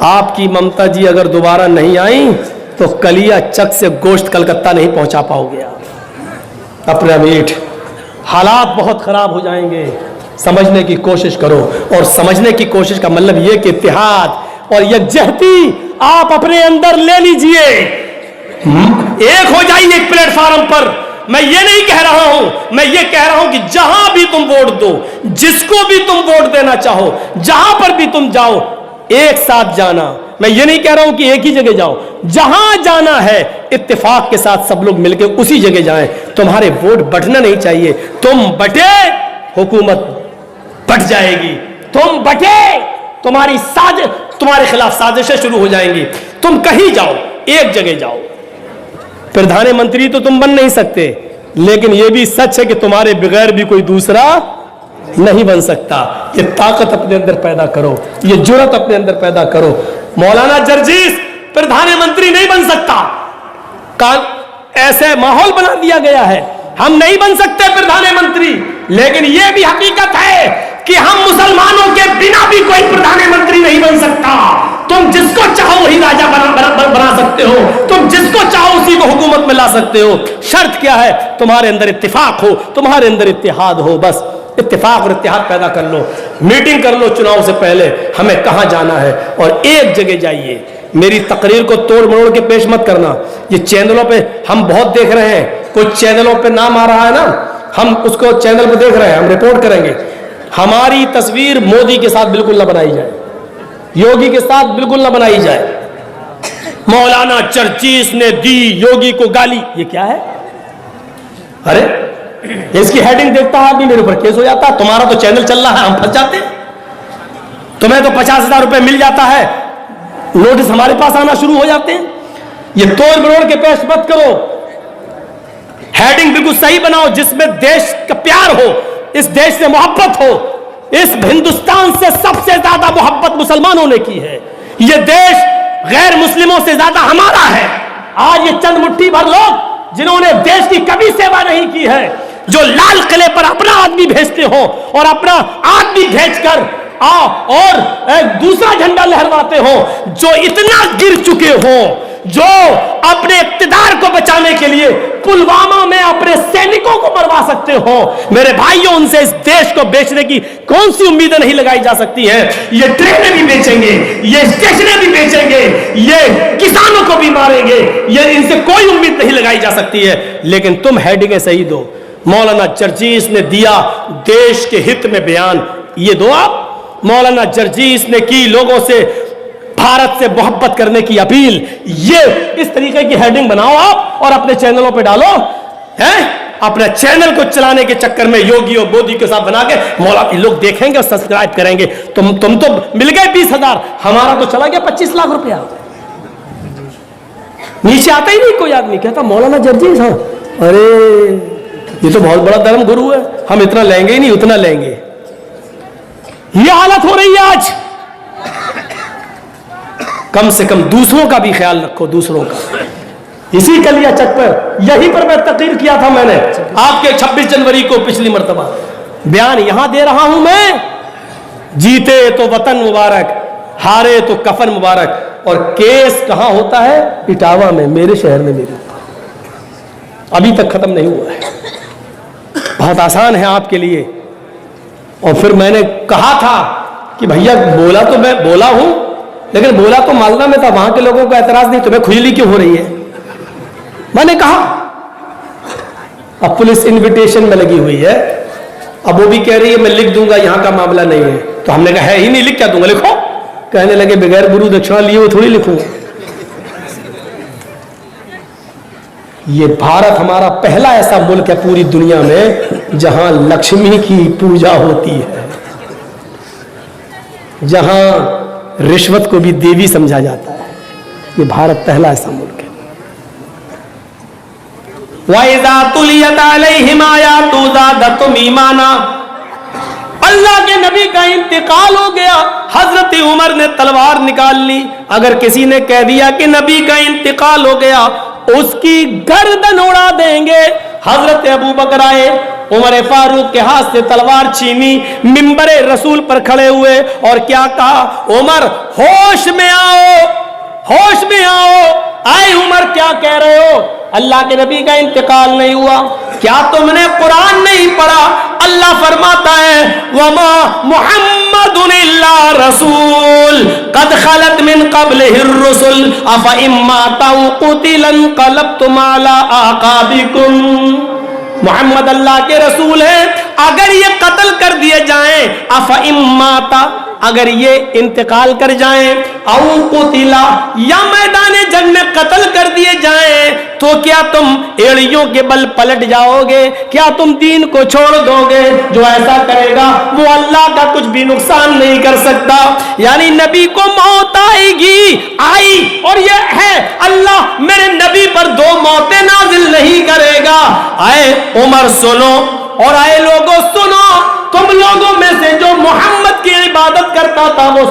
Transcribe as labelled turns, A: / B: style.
A: آپ کی ممتا جی اگر دوبارہ نہیں آئیں تو کلیا چک سے گوشت کلکتہ نہیں پہنچا پاؤ گے آپ اپنا میٹ. حالات بہت خراب ہو جائیں گے. سمجھنے کی کوشش کرو, اور سمجھنے کی کوشش کا مطلب یہ کہ اتحاد اور یکجہتی آپ اپنے اندر لے لیجئے, ایک ہو جائیے ایک پلیٹ فارم پر. میں یہ نہیں کہہ رہا ہوں, میں یہ کہہ رہا ہوں کہ جہاں بھی تم ووٹ دو, جس کو بھی تم ووٹ دینا چاہو, جہاں پر بھی تم جاؤ, ایک ساتھ جانا. میں یہ نہیں کہہ رہا ہوں کہ ایک ہی جگہ جاؤ, جہاں جانا ہے اتفاق کے ساتھ سب لوگ مل کے اسی جگہ جائیں. تمہارے ووٹ بٹنا نہیں چاہیے. تم بٹے حکومت بٹ جائے گی, تم بٹے تمہارے خلاف سازشیں شروع ہو جائیں گی. تم کہیں جاؤ, ایک جگہ جاؤ. پردھان منتری تو تم بن نہیں سکتے, لیکن یہ بھی سچ ہے کہ تمہارے بغیر بھی کوئی دوسرا نہیں بن سکتا. یہ طاقت اپنے اندر پیدا کرو, یہ جرأت اپنے اندر پیدا کرو. مولانا جرجیس پردھان منتری نہیں بن سکتا, ایسے ماحول بنا دیا گیا ہے, ہم نہیں بن سکتے پردھان منتری. لیکن یہ بھی حقیقت ہے کہ ہم مسلمانوں کے بنا بھی کوئی پردھان منتری نہیں بن سکتا. تم جس کو چاہو وہی راجا بنا سکتے ہو, تم جس کو چاہو اسی کو حکومت میں لا سکتے ہو. شرط کیا ہے؟ تمہارے اندر اتفاق ہو, تمہارے اندر اتحاد ہو. بس اتفاق اور اتحاد پیدا کر لو. میٹنگ کر لو چناؤ سے پہلے, ہمیں کہاں جانا ہے, اور ایک جگہ جائیے. میری تقریر کو توڑ مروڑ کے پیش مت کرنا. یہ چینلوں پہ ہم بہت دیکھ رہے ہیں, کوئی چینلوں پہ نام آ رہا ہے نا, ہم اس کو چینل پہ دیکھ رہے ہیں, ہم رپورٹ کریں گے. ہماری تصویر مودی کے ساتھ بالکل نہ بنائی جائے, یوگی کے ساتھ بالکل نہ بنائی جائے. مولانا چرچیس نے دی یوگی کو گالی, یہ کیا ہے؟ ارے اس کی ہیڈنگ دیکھتا ہے آدمی, میرے اوپر کیس ہو جاتا. تمہارا تو چینل چل رہا ہے, ہم پھنس جاتے. تمہیں تو 50,000 روپے مل جاتا ہے, نوٹس ہمارے پاس آنا شروع ہو جاتے ہیں. یہ توڑ مروڑ کے پیش مت کرو. ہیڈنگ بالکل صحیح بناؤ, جس میں دیش کا پیار ہو, اس دیش سے محبت ہو. اس ہندوستان سے سب سے زیادہ محبت مسلمانوں نے کی ہے. یہ دیش غیر مسلموں سے زیادہ ہمارا ہے. آج یہ چند مٹھی بھر لوگ جنہوں نے دیش کی کبھی سیوا نہیں کی ہے, جو لال قلعے پر اپنا آدمی بھیجتے ہو اور اپنا آدمی بھیج کر اور ایک دوسرا جھنڈا لہرواتے ہو, جو اتنا گر چکے ہو, جو اپنے اقتدار کو بچانے کے لیے پلوامہ میں اپنے سینکوں کو مروا سکتے ہو. میرے بھائیوں, ان سے اس دیش کو بیچنے کی کون سی امیدیں نہیں لگائی جا سکتی ہیں. یہ ٹرینیں بھی بیچیں گے, یہ اسٹیشنیں بھی بیچیں گے, یہ کسانوں کو بھی ماریں گے, یہ ان سے کوئی امید نہیں لگائی جا سکتی ہے. لیکن تم ہیڈنگیں صحیح دو. مولانا جرجیس نے دیا دیش کے ہت میں بیان, یہ دو آپ. مولانا جرجیس نے کی لوگوں سے بھارت سے محبت کرنے کی اپیل, یہ اس طریقے کی ہیڈنگ بناؤ آپ اور اپنے چینلوں پہ ڈالو. اپنے چینل کو چلانے کے چکر میں یوگی اور مودی کے ساتھ بنا کے مولانا لوگ دیکھیں گے اور سبسکرائب کریں گے. تم تو مل گئے 20,000, ہمارا تو چلا گیا 25 لاکھ روپیہ. نیچے آتا ہی نہیں کوئی آدمی, کہتا مولانا جرجیس, ہاں ارے یہ تو بہت بڑا دھرم گرو ہے, ہم اتنا لیں گے ہی نہیں, اتنا لیں گے. یہ حالت ہو رہی ہے آج. کم سے کم دوسروں کا بھی خیال رکھو, دوسروں کا. اسی کلیا چک پر, یہیں پر میں تقریر کیا تھا, میں نے آپ کے 26 جنوری کو پچھلی مرتبہ بیان یہاں دے رہا ہوں میں. جیتے تو وطن مبارک, ہارے تو کفن مبارک. اور کیس کہاں ہوتا ہے؟ اٹاوا میں, میرے شہر میں. میرے ابھی تک ختم نہیں ہوا ہے. بہت آسان ہے آپ کے لیے. اور پھر میں نے کہا تھا کہ بھیا بولا تو میں بولا ہوں, لیکن بولا تو مالدہ میں تھا, وہاں کے لوگوں کا اعتراض نہیں, تمہیں کھجلی کیوں ہو رہی ہے؟ میں نے کہا. اب پولیس انویٹیشن میں لگی ہوئی ہے, اب وہ بھی کہہ رہی ہے میں لکھ دوں گا, یہاں کا معاملہ نہیں ہے. تو ہم نے کہا ہے ہی نہیں, لکھ کیا دوں گا, لکھو. کہنے لگے بغیر گرو دکشنا لیے وہ تھوڑی لکھوں. یہ بھارت ہمارا پہلا ایسا ملک ہے پوری دنیا میں جہاں لکشمی کی پوجا ہوتی ہے, جہاں رشوت کو بھی دیوی سمجھا جاتا ہے. یہ بھارت پہلا ایسا ملک ہے. وَإِذَا تُلِيَتْ عَلَيْهِمْ آيَاتُهُ زَادَتْهُمْ إِيمَانًا. اللہ کے نبی کا انتقال ہو گیا, حضرت عمر نے تلوار نکال لی. اگر کسی نے کہہ دیا کہ نبی کا انتقال ہو گیا, اس کی گردن اڑا دیں گے. حضرت ابو بکر آئے, عمر فاروق کے ہاتھ سے تلوار چھینی, منبر رسول پر کھڑے ہوئے اور کیا کہا, عمر ہوش میں آؤ, ہوش میں آؤ. آئے عمر کیا کہہ رہے ہو, اللہ کے نبی کا انتقال نہیں ہوا, کیا تم نے قرآن نہیں پڑھا؟ اللہ فرماتا ہے وما محمد الا رسول قد خلت من قبله الرسل افئن مات او قتل انقلبتم على اعقابكم. محمد اللہ کے رسول ہیں, اگر یہ قتل کر دیے جائیں, افئن مات, اگر یہ انتقال کر جائیں, او قتلا, یا میدان جنگ میں قتل کر دیے جائیں, تو کیا تم ایڑیوں کے بل پلٹ جاؤ گے؟ کیا تم دین کو چھوڑ دو گے؟ جو ایسا کرے گا وہ اللہ کا کچھ بھی نقصان نہیں کر سکتا. یعنی نبی کو موت آئے گی, آئی, اور یہ ہے اللہ میرے نبی پر 2 موتیں نازل نہیں کرے گا. آئے عمر سنو, اور آئے لوگوں سنو, تم لوگوں میں سے جو محمد کی عبادت کرتا تھا وہ